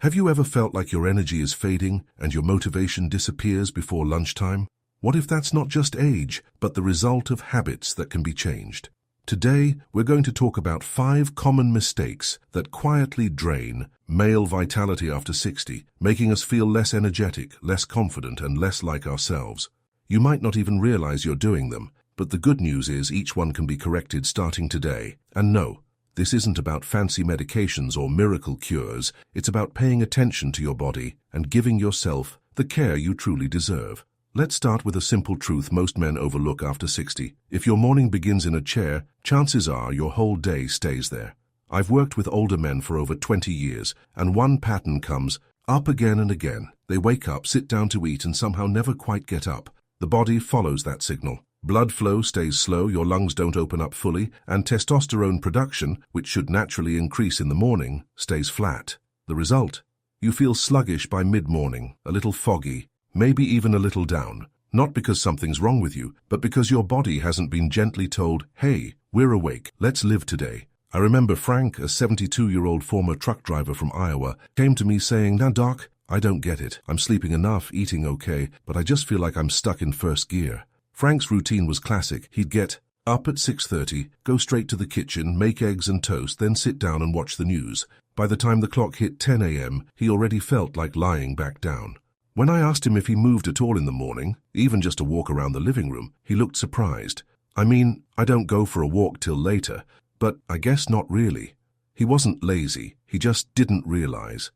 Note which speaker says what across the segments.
Speaker 1: Have you ever felt like your energy is fading and your motivation disappears before lunchtime? What if that's not just age, but the result of habits that can be changed? Today, we're going to talk about 5 common mistakes that quietly drain male vitality after 60, making us feel less energetic, less confident, and less like ourselves. You might not even realize you're doing them, but the good news is each one can be corrected starting today. And no, this isn't about fancy medications or miracle cures. It's about paying attention to your body and giving yourself the care you truly deserve. Let's start with a simple truth most men overlook after 60. If your morning begins in a chair, chances are your whole day stays there. I've worked with older men for over 20 years, and one pattern comes up again and again. They wake up, sit down to eat, and somehow never quite get up. The body follows that signal. Blood flow stays slow, your lungs don't open up fully, and testosterone production, which should naturally increase in the morning, stays flat. The result? You feel sluggish by mid-morning, a little foggy, maybe even a little down. Not because something's wrong with you, but because your body hasn't been gently told, hey, we're awake, let's live today. I remember Frank, a 72-year-old former truck driver from Iowa, came to me saying, "Now, Doc, I don't get it. I'm sleeping enough, eating okay, but I just feel like I'm stuck in first gear." Frank's routine was classic. He'd get up at 6:30, go straight to the kitchen, make eggs and toast, then sit down and watch the news. By the time the clock hit 10 a.m., he already felt like lying back down. When I asked him if he moved at all in the morning, even just a walk around the living room, he looked surprised. "I mean, I don't go for a walk till later, but I guess not really." He wasn't lazy, he just didn't realize.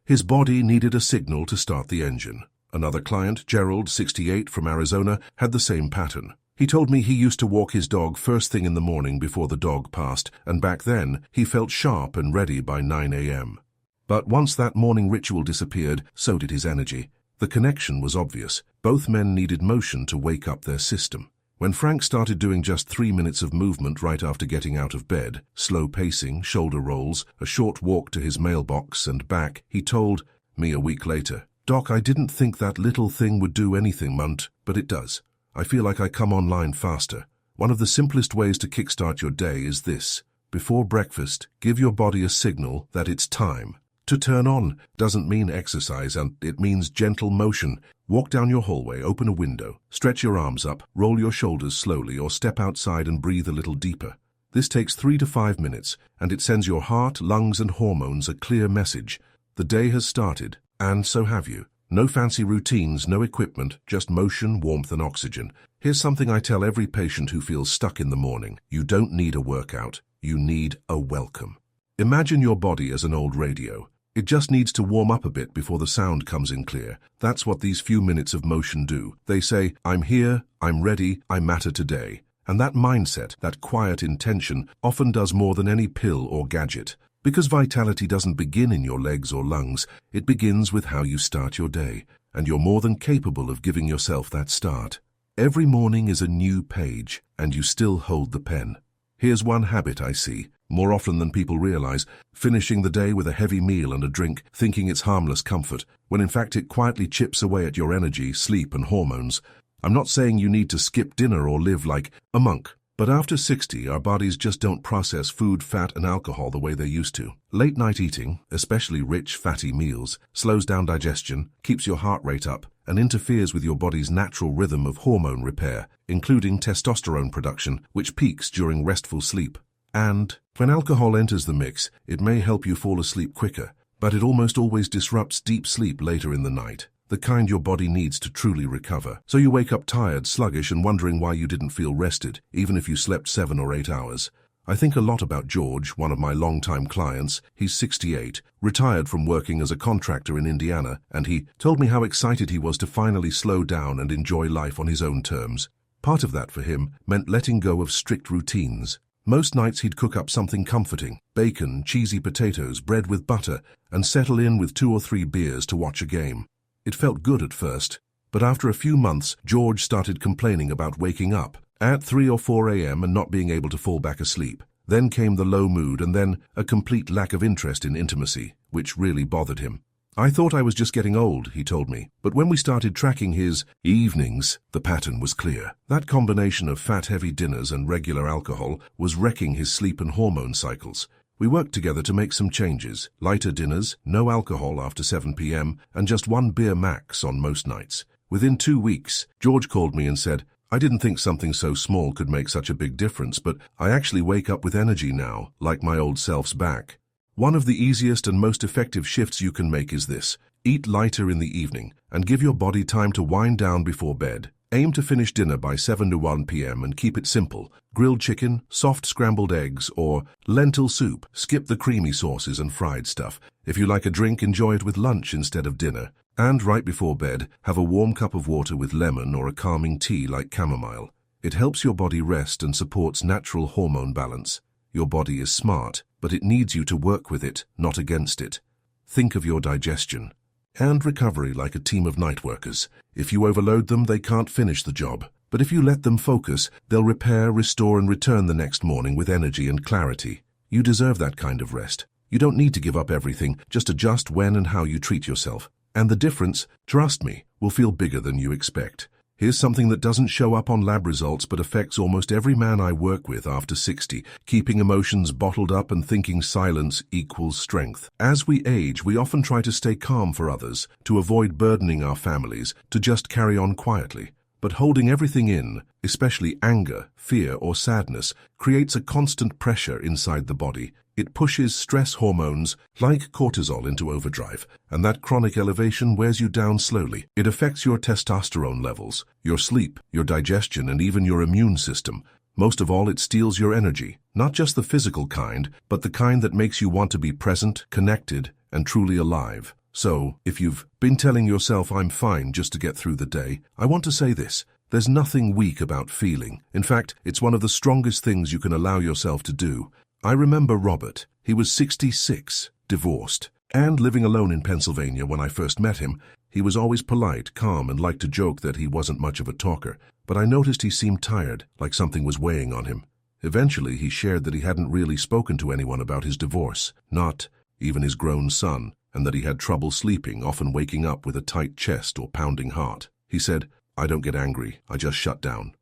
Speaker 1: His body needed a signal to start the engine. Another client, Gerald, 68, from Arizona, had the same pattern. He told me he used to walk his dog first thing in the morning before the dog passed, and back then he felt sharp and ready by 9 a.m. But once that morning ritual disappeared, so did his energy. The connection was obvious. Both men needed motion to wake up their system. When Frank started doing just 3 minutes of movement right after getting out of bed, slow pacing, shoulder rolls, a short walk to his mailbox and back, he told me a week later, "Doc, I didn't think that little thing would do anything, but it does. I feel like I come online faster." One of the simplest ways to kickstart your day is this. Before breakfast, give your body a signal that it's time. To turn on doesn't mean exercise, and it means gentle motion. Walk down your hallway, open a window, stretch your arms up, roll your shoulders slowly, or step outside and breathe a little deeper. This takes 3 to 5 minutes, and it sends your heart, lungs, and hormones a clear message. The day has started, and so have you. No fancy routines, no equipment, just motion, warmth, and oxygen. Here's something I tell every patient who feels stuck in the morning. You don't need a workout, you need a welcome. Imagine your body as an old radio. It just needs to warm up a bit before the sound comes in clear. That's what these few minutes of motion do. They say, "I'm here, I'm ready, I matter today." And that mindset, that quiet intention, often does more than any pill or gadget. Because vitality doesn't begin in your legs or lungs, it begins with how you start your day. And you're more than capable of giving yourself that start. Every morning is a new page, and you still hold the pen. Here's one habit I see, more often than people realize: finishing the day with a heavy meal and a drink, thinking it's harmless comfort, when in fact it quietly chips away at your energy, sleep, and hormones. I'm not saying you need to skip dinner or live like a monk, but after 60, our bodies just don't process food, fat, and alcohol the way they used to. Late-night eating, especially rich, fatty meals, slows down digestion, keeps your heart rate up, and interferes with your body's natural rhythm of hormone repair, including testosterone production, which peaks during restful sleep. And when alcohol enters the mix, it may help you fall asleep quicker, but it almost always disrupts deep sleep later in the night, the kind your body needs to truly recover. So you wake up tired, sluggish, and wondering why you didn't feel rested, even if you slept 7 or 8 hours. I think a lot about George, one of my longtime clients. He's 68, retired from working as a contractor in Indiana, and he told me how excited he was to finally slow down and enjoy life on his own terms. Part of that for him meant letting go of strict routines. Most nights he'd cook up something comforting, bacon, cheesy potatoes, bread with butter, and settle in with 2 or 3 beers to watch a game. It felt good at first, but after a few months, George started complaining about waking up at 3 or 4 a.m. and not being able to fall back asleep. Then came the low mood and then a complete lack of interest in intimacy, which really bothered him. "I thought I was just getting old," he told me, but when we started tracking his evenings, the pattern was clear. That combination of fat-heavy dinners and regular alcohol was wrecking his sleep and hormone cycles. We worked together to make some changes: lighter dinners, no alcohol after 7 p.m., and just one beer max on most nights. Within 2 weeks, George called me and said, "I didn't think something so small could make such a big difference, but I actually wake up with energy now, like my old self's back." One of the easiest and most effective shifts you can make is this: eat lighter in the evening and give your body time to wind down before bed. Aim to finish dinner by 7 to 1 p.m. and keep it simple: grilled chicken, soft scrambled eggs, or lentil soup. Skip the creamy sauces and fried stuff. If you like a drink, enjoy it with lunch instead of dinner. And right before bed, have a warm cup of water with lemon or a calming tea like chamomile. It helps your body rest and supports natural hormone balance. Your body is smart, but it needs you to work with it, not against it. Think of your digestion and recovery like a team of night workers. If you overload them, they can't finish the job. But if you let them focus, they'll repair, restore, and return the next morning with energy and clarity. You deserve that kind of rest. You don't need to give up everything, just adjust when and how you treat yourself. And the difference, trust me, will feel bigger than you expect. Here's something that doesn't show up on lab results but affects almost every man I work with after 60, keeping emotions bottled up and thinking silence equals strength. As we age, we often try to stay calm for others, to avoid burdening our families, to just carry on quietly. But holding everything in, especially anger, fear, or sadness, creates a constant pressure inside the body. It pushes stress hormones like cortisol into overdrive, and that chronic elevation wears you down slowly. It affects your testosterone levels, your sleep, your digestion, and even your immune system. Most of all, it steals your energy, not just the physical kind, but the kind that makes you want to be present, connected, and truly alive. So, if you've been telling yourself "I'm fine" just to get through the day, I want to say this: there's nothing weak about feeling. In fact, it's one of the strongest things you can allow yourself to do. I remember Robert. He was 66, divorced, and living alone in Pennsylvania when I first met him. He was always polite, calm, and liked to joke that he wasn't much of a talker. But I noticed he seemed tired, like something was weighing on him. Eventually, he shared that he hadn't really spoken to anyone about his divorce, not even his grown son, and that he had trouble sleeping, often waking up with a tight chest or pounding heart. He said, "I don't get angry, I just shut down."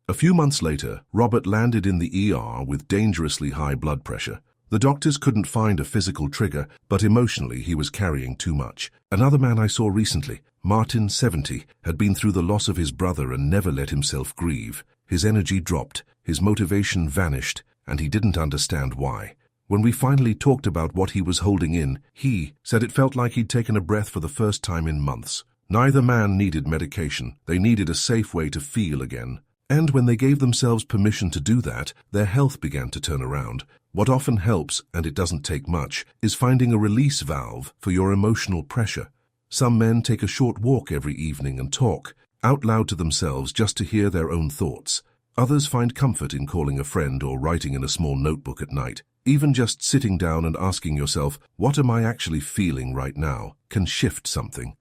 Speaker 1: A few months later, Robert landed in the ER with dangerously high blood pressure. The doctors couldn't find a physical trigger, but emotionally he was carrying too much. Another man I saw recently, Martin, 70, had been through the loss of his brother and never let himself grieve. His energy dropped, his motivation vanished, and he didn't understand why. When we finally talked about what he was holding in, he said it felt like he'd taken a breath for the first time in months. Neither man needed medication. They needed a safe way to feel again. And when they gave themselves permission to do that, their health began to turn around. What often helps, and it doesn't take much, is finding a release valve for your emotional pressure. Some men take a short walk every evening and talk out loud to themselves just to hear their own thoughts. Others find comfort in calling a friend or writing in a small notebook at night. Even just sitting down and asking yourself, "What am I actually feeling right now?" can shift something.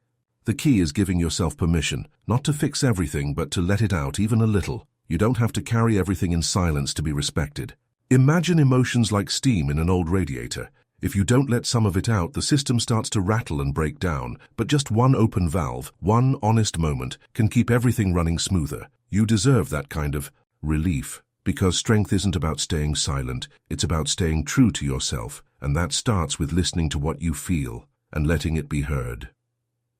Speaker 1: The key is giving yourself permission, not to fix everything, but to let it out even a little. You don't have to carry everything in silence to be respected. Imagine emotions like steam in an old radiator. If you don't let some of it out, the system starts to rattle and break down. But just one open valve, one honest moment, can keep everything running smoother. You deserve that kind of relief. Because strength isn't about staying silent, it's about staying true to yourself. And that starts with listening to what you feel and letting it be heard.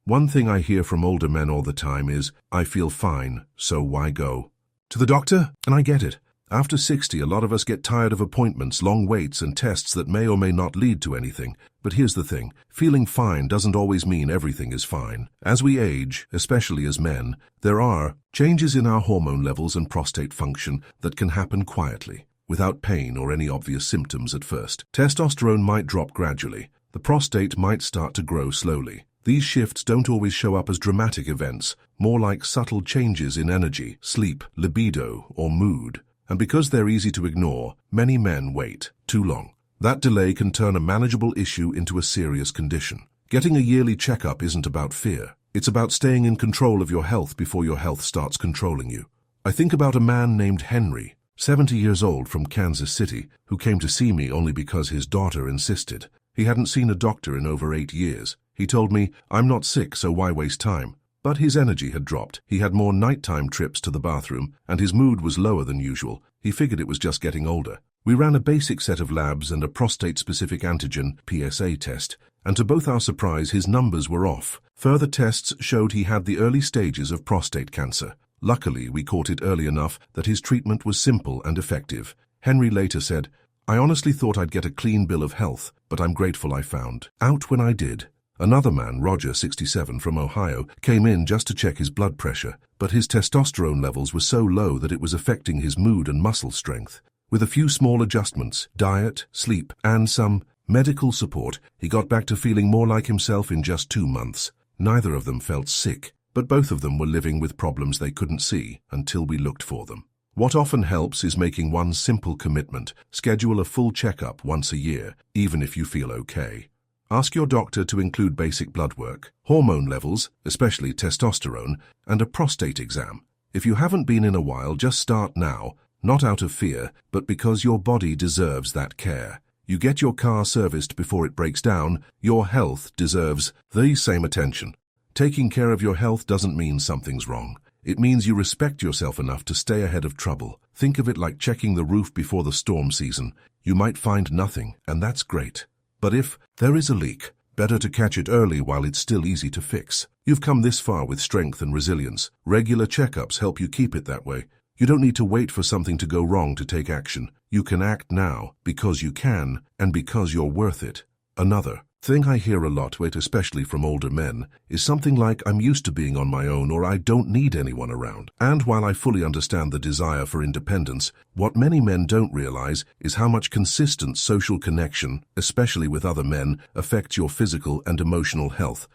Speaker 1: One thing I hear from older men all the time is, "I feel fine, so why go to the doctor?" And I get it. After 60, a lot of us get tired of appointments, long waits, and tests that may or may not lead to anything. But here's the thing: feeling fine doesn't always mean everything is fine. As we age, especially as men, there are changes in our hormone levels and prostate function that can happen quietly, without pain or any obvious symptoms at first. Testosterone might drop gradually. The prostate might start to grow slowly. These shifts don't always show up as dramatic events, more like subtle changes in energy, sleep, libido, or mood. And because they're easy to ignore, many men wait too long. That delay can turn a manageable issue into a serious condition. Getting a yearly checkup isn't about fear. It's about staying in control of your health before your health starts controlling you. I think about a man named Henry, 70 years old, from Kansas City, who came to see me only because his daughter insisted. He hadn't seen a doctor in over 8 years. He told me, "I'm not sick, so why waste time?" But his energy had dropped. He had more nighttime trips to the bathroom, and his mood was lower than usual. He figured it was just getting older. We ran a basic set of labs and a prostate-specific antigen (PSA) test, and to both our surprise, his numbers were off. Further tests showed he had the early stages of prostate cancer. Luckily, we caught it early enough that his treatment was simple and effective. Henry later said, "I honestly thought I'd get a clean bill of health, but I'm grateful I found out when I did." Another man, Roger, 67, from Ohio, came in just to check his blood pressure, but his testosterone levels were so low that it was affecting his mood and muscle strength. With a few small adjustments, diet, sleep, and some medical support, he got back to feeling more like himself in just 2 months. Neither of them felt sick, but both of them were living with problems they couldn't see until we looked for them. What often helps is making one simple commitment. Schedule a full checkup once a year, even if you feel okay. Ask your doctor to include basic blood work, hormone levels, especially testosterone, and a prostate exam. If you haven't been in a while, just start now, not out of fear, but because your body deserves that care. You get your car serviced before it breaks down, your health deserves the same attention. Taking care of your health doesn't mean something's wrong. It means you respect yourself enough to stay ahead of trouble. Think of it like checking the roof before the storm season. You might find nothing, and that's great. But if there is a leak, better to catch it early while it's still easy to fix. You've come this far with strength and resilience. Regular checkups help you keep it that way. You don't need to wait for something to go wrong to take action. You can act now because you can and because you're worth it. Another thing I hear a lot, especially from older men, is something like, "I'm used to being on my own," or "I don't need anyone around." And while I fully understand the desire for independence, what many men don't realize is how much consistent social connection, especially with other men, affects your physical and emotional health.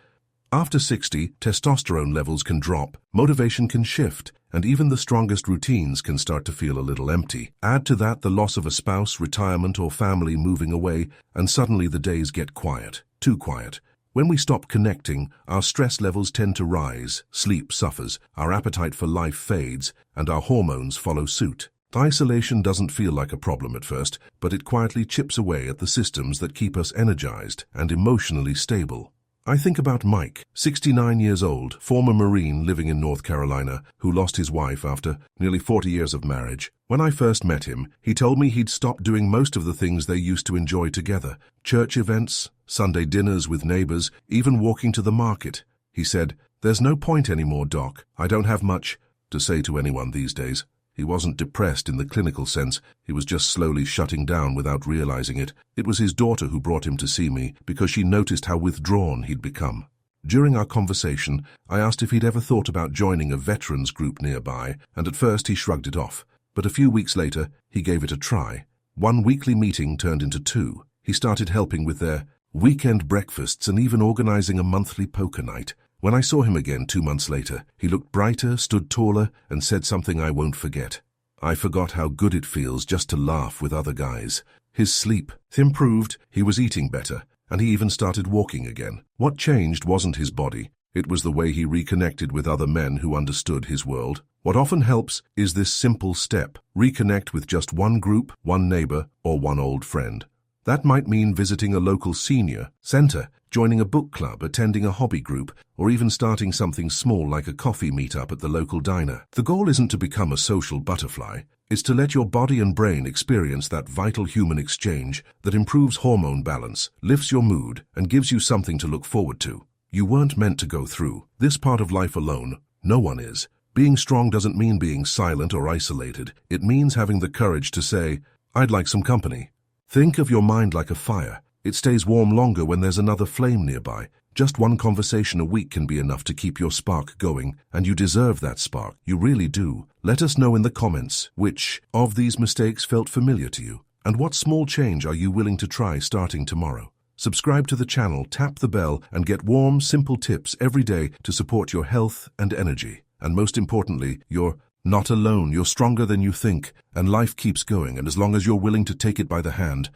Speaker 1: After 60, testosterone levels can drop, motivation can shift, and even the strongest routines can start to feel a little empty. Add to that the loss of a spouse, retirement, or family moving away, and suddenly the days get quiet, too quiet. When we stop connecting, our stress levels tend to rise, sleep suffers, our appetite for life fades, and our hormones follow suit. Isolation doesn't feel like a problem at first, but it quietly chips away at the systems that keep us energized and emotionally stable. I think about Mike, 69 years old, former Marine living in North Carolina, who lost his wife after nearly 40 years of marriage. When I first met him, he told me he'd stopped doing most of the things they used to enjoy together. Church events, Sunday dinners with neighbors, even walking to the market. He said, "There's no point anymore, Doc. I don't have much to say to anyone these days." He wasn't depressed in the clinical sense. He was just slowly shutting down without realizing it. It was his daughter who brought him to see me because she noticed how withdrawn he'd become. During our conversation, I asked if he'd ever thought about joining a veterans group nearby, and at first he shrugged it off. But a few weeks later, he gave it a try. One weekly meeting turned into 2. He started helping with their weekend breakfasts and even organizing a monthly poker night. When I saw him again 2 months later, he looked brighter, stood taller, and said something I won't forget. "I forgot how good it feels just to laugh with other guys." His sleep improved, he was eating better, and he even started walking again. What changed wasn't his body. It was the way he reconnected with other men who understood his world. What often helps is this simple step. Reconnect with just one group, one neighbor, or one old friend. That might mean visiting a local senior center, joining a book club, attending a hobby group, or even starting something small like a coffee meetup at the local diner. The goal isn't to become a social butterfly. It's to let your body and brain experience that vital human exchange that improves hormone balance, lifts your mood, and gives you something to look forward to. You weren't meant to go through this part of life alone. No one is. Being strong doesn't mean being silent or isolated. It means having the courage to say, "I'd like some company." Think of your mind like a fire. It stays warm longer when there's another flame nearby. Just one conversation a week can be enough to keep your spark going, and you deserve that spark. You really do. Let us know in the comments which of these mistakes felt familiar to you, and what small change are you willing to try starting tomorrow. Subscribe to the channel, tap the bell, and get warm, simple tips every day to support your health and energy. And most importantly, you're not alone. You're stronger than you think, and life keeps going, and as long as you're willing to take it by the hand,